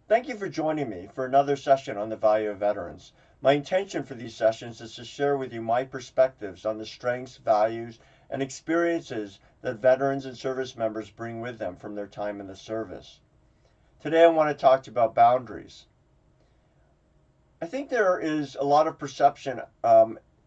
Thank you for joining me for another session on the value of veterans. My intention for these sessions is to share with you my perspectives on the strengths, values, and experiences that veterans and service members bring with them from their time in the service. Today, I want to talk to you about boundaries. I think there is a lot of perception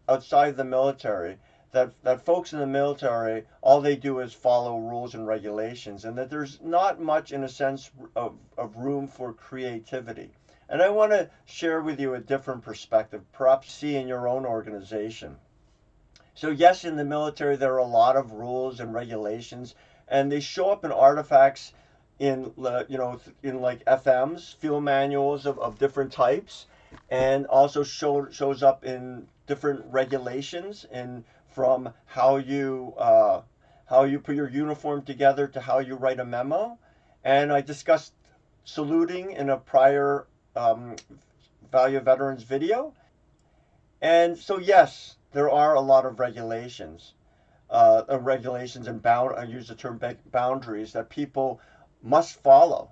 outside the military that folks in the military, all they do is follow rules and regulations, and that there's not much, in a sense, of room for creativity. And I want to share with you a different perspective, perhaps see in your own organization. So, yes, in the military, there are a lot of rules and regulations, and they show up in artifacts in, in like FMs, field manuals of different types, and also shows up in different regulations and from how you put your uniform together to how you write a memo. And I discussed saluting in a prior Value of Veterans video. And so, yes, there are a lot of regulations and I use the term boundaries that people must follow.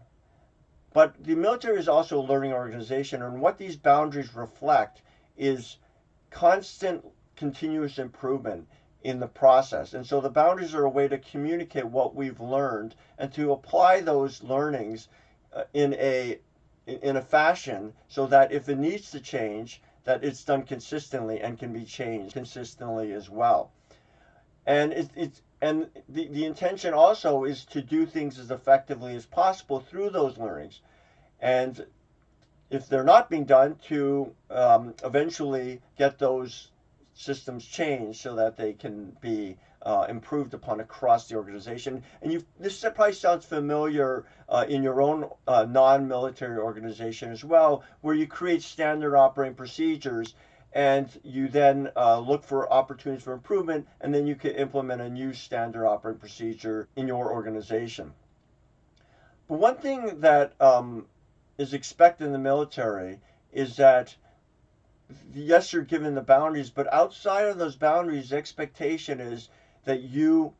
But the military is also a learning organization, and what these boundaries reflect is constant, continuous improvement in the process. And so the boundaries are a way to communicate what we've learned and to apply those learnings in a fashion so that if it needs to change, that it's done consistently and can be changed consistently as well. And the intention also is to do things as effectively as possible through those learnings. And if they're not being done, to eventually get those systems changed so that they can be improved upon across the organization. And this probably sounds familiar in your own non-military organization as well, where you create standard operating procedures and you then look for opportunities for improvement, and then you can implement a new standard operating procedure in your organization. But one thing that is expected in the military is that, yes, you're given the boundaries, but outside of those boundaries, the expectation is that you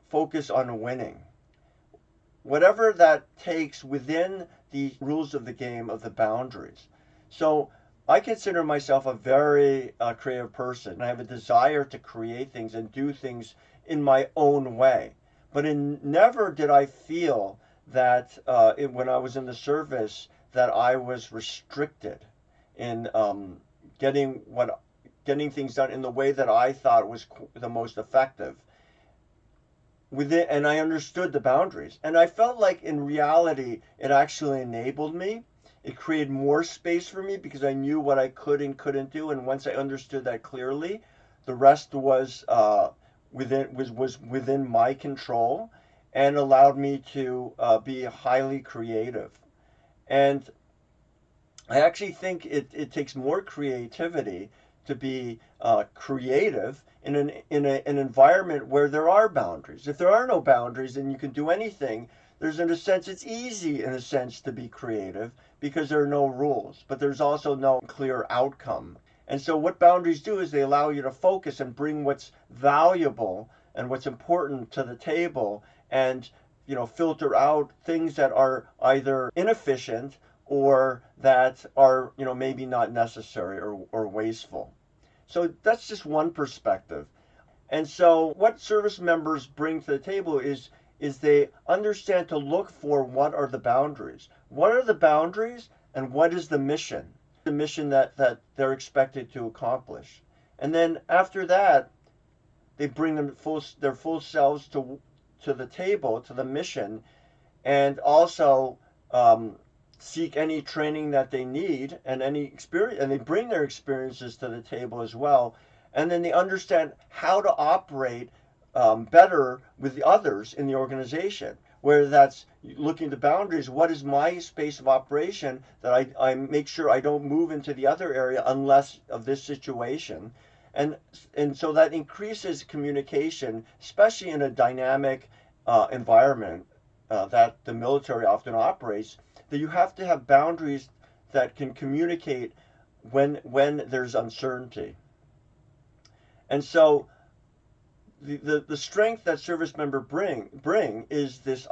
focus on winning. Whatever that takes within the rules of the game, of the boundaries. So I consider myself a very creative person. I have a desire to create things and do things in my own way. But never did I feel that when I was in the service that I was restricted in getting what getting things done in the way that I thought was the most effective within, and I understood the boundaries, and I felt like in reality it actually enabled me. It created more space for me because I knew what I could and couldn't do, and once I understood that clearly, the rest was within my control, and allowed me to be highly creative. And I actually think it takes more creativity to be creative in an environment where there are boundaries. If there are no boundaries and you can do anything, there's in a sense, it's easy in a sense to be creative because there are no rules, but there's also no clear outcome. And so what boundaries do is they allow you to focus and bring what's valuable and what's important to the table, and filter out things that are either inefficient or that are maybe not necessary or wasteful. So that's just one perspective. And so what service members bring to the table is they understand to look for what are the boundaries. What are the boundaries and what is the mission? The mission that they're expected to accomplish. And then after that, they bring their full selves to the table, to the mission, and also seek any training that they need and any experience, and they bring their experiences to the table as well. And then they understand how to operate better with the others in the organization, whether that's looking at the boundaries. What is my space of operation that I make sure I don't move into the other area unless of this situation. And so that increases communication, especially in a dynamic environment that the military often operates, that you have to have boundaries that can communicate when there's uncertainty. And so the strength that service members bring is this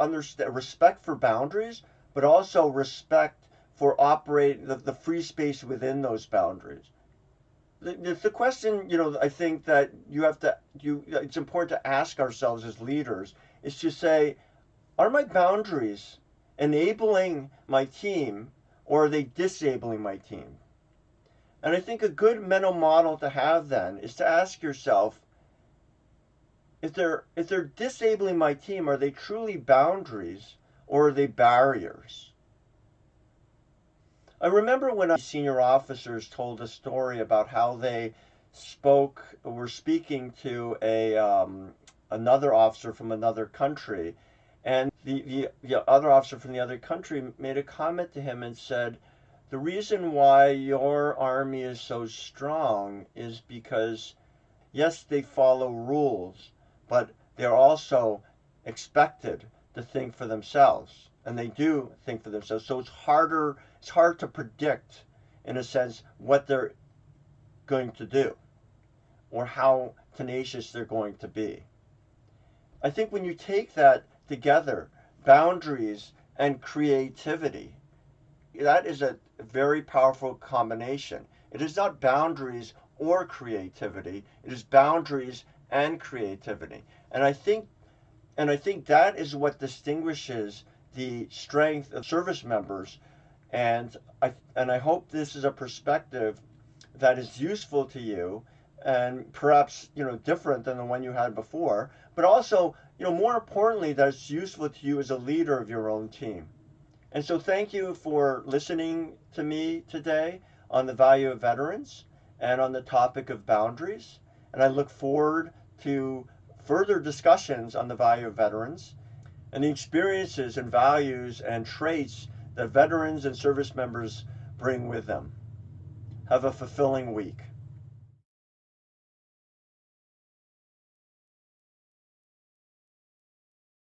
respect for boundaries, but also respect for operating the free space within those boundaries. The question, I think that it's important to ask ourselves as leaders is to say, are my boundaries enabling my team or are they disabling my team? And I think a good mental model to have then is to ask yourself, if they're disabling my team, are they truly boundaries or are they barriers? I remember when senior officers told a story about how they were speaking to another officer from another country, and the other officer from the other country made a comment to him and said, the reason why your army is so strong is because, yes, they follow rules, but they're also expected to think for themselves. And they do think for themselves. So it's hard to predict, in a sense, what they're going to do or how tenacious they're going to be. I think when you take that together, boundaries and creativity, that is a very powerful combination. It is not boundaries or creativity, it is boundaries and creativity. And I think that is what distinguishes the strength of service members. And I hope this is a perspective that is useful to you and perhaps different than the one you had before, but also more importantly that it's useful to you as a leader of your own team. And so thank you for listening to me today on the value of veterans and on the topic of boundaries. And I look forward to further discussions on the value of veterans and the experiences and values and traits that veterans and service members bring with them. Have a fulfilling week.